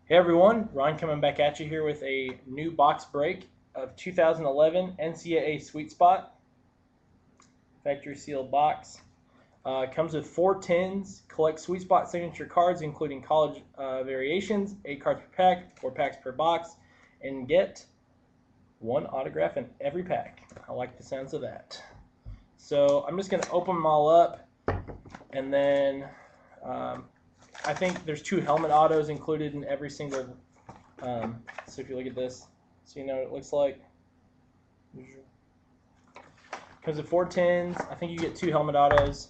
Hey everyone, Ron coming back at you here with a new box break of 2011 NCAA Sweet Spot factory sealed box. Comes with 4 tins. Collect Sweet Spot signature cards, including college variations, 8 cards per pack, 4 packs per box, and get one autograph in every pack. I like the sounds of that. So I'm just going to open them all up, and then I think there's 2 helmet autos included in every single. So if you look at this, so you know what it looks like. Comes with 4 tins. I think you get 2 helmet autos.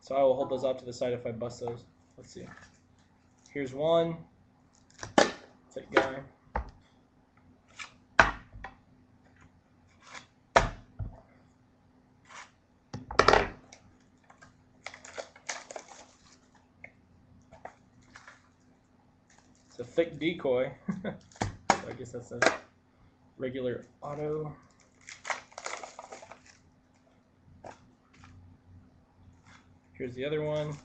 So I will hold those off to the side if I bust those. Let's see. Here's one. That guy. It's a thick decoy. So I guess that's a regular auto. Here's the other one,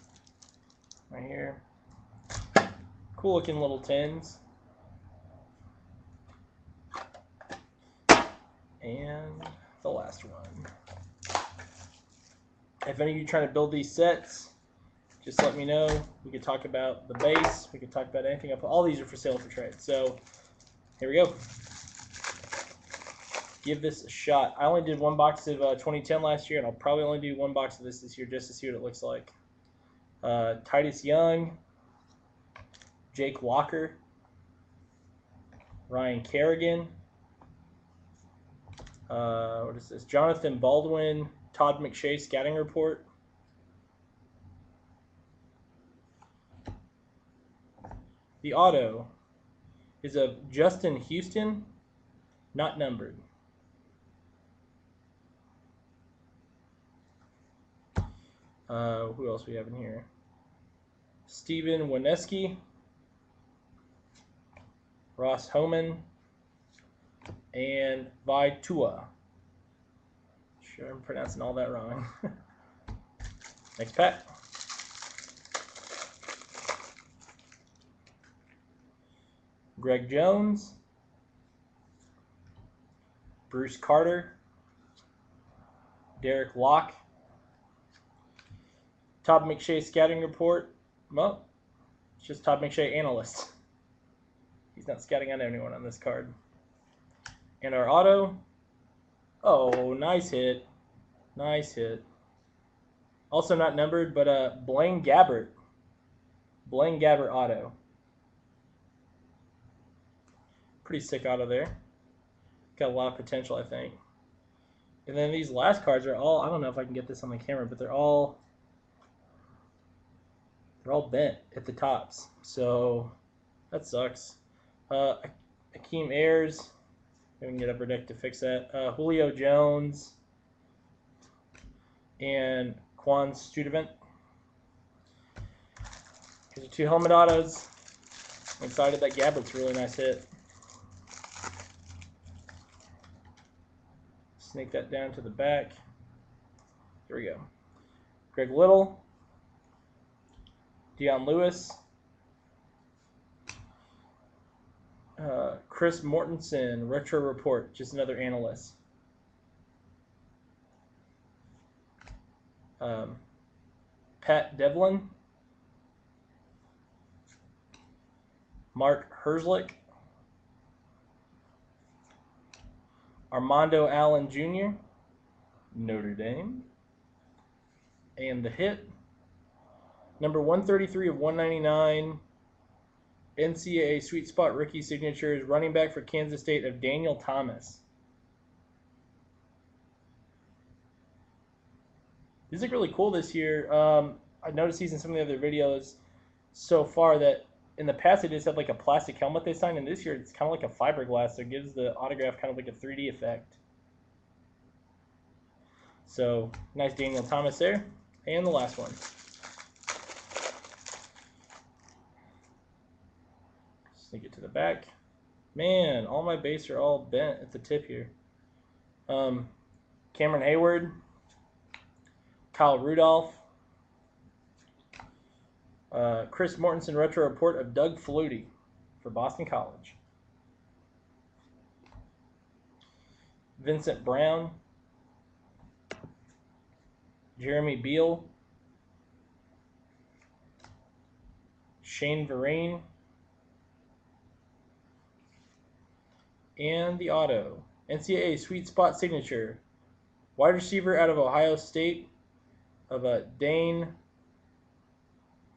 right here. Cool looking little tins. And the last one. If any of you trying to build these sets, just let me know. We could talk about the base. We could talk about anything. All these are for sale for trade. So here we go. Give this a shot. I only did 1 box of 2010 last year, and I'll probably only do 1 box of this year just to see what it looks like. Titus Young, Jake Walker, Ryan Kerrigan, what is this? Jonathan Baldwin, Todd McShay scouting report. The auto is of Justin Houston, not numbered. Who else we have in here? Steven Wineski, Ross Homan, and Vaitua. Sure, I'm pronouncing all that wrong. Next pack. Greg Jones, Bruce Carter, Derek Locke, Todd McShay scouting report. Well, it's just Todd McShay analyst. He's not scouting on anyone on this card. And our auto. Oh, nice hit. Nice hit. Also not numbered, but Blaine Gabbert. Blaine Gabbert auto. Pretty sick auto there. Got a lot of potential, I think. And then these last cards are all, I don't know if I can get this on the camera, but they're all bent at the tops. So that sucks. Akeem Ayers. We can get Upper Deck to fix that. Julio Jones and Quan Studevant. Here's the 2 helmet autos. I'm excited that Gabbert's a really nice hit. Snake that down to the back. Here we go. Greg Little, Dion Lewis, Chris Mortensen, Retro Report, just another analyst. Pat Devlin, Mark Herzlich, Armando Allen Jr., Notre Dame, and the hit, number 133 of 199, NCAA Sweet Spot rookie signatures, running back for Kansas State of Daniel Thomas. These look really cool this year. I noticed these in some of the other videos so far that in the past they just had like a plastic helmet they signed, and this year it's kind of like a fiberglass, so it gives the autograph kind of like a 3D effect. So nice Daniel Thomas there. And the last one. Sneak it to the back. Man, all my base are all bent at the tip here. Cameron Hayward, Kyle Rudolph. Chris Mortensen retro report of Doug Flutie for Boston College. Vincent Brown. Jeremy Beal. Shane Vereen. And the auto. NCAA Sweet Spot signature. Wide receiver out of Ohio State of Dane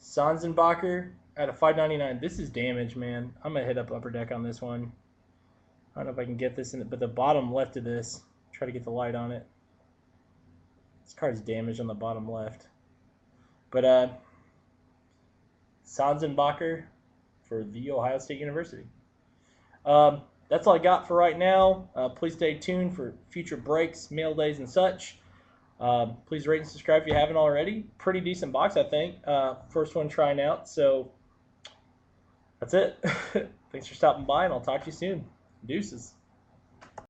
Sanzenbacher out of 599. This is damage, man. I'm going to hit up Upper Deck on this one. I don't know if I can get this in it, but the bottom left of this, try to get the light on it. This card's damaged on the bottom left. But Sanzenbacher for the Ohio State University. That's all I got for right now. Please stay tuned for future breaks, mail days, and such. Please rate and subscribe if you haven't already. Pretty decent box, I think. First one trying out. So that's it. Thanks for stopping by, and I'll talk to you soon. Deuces.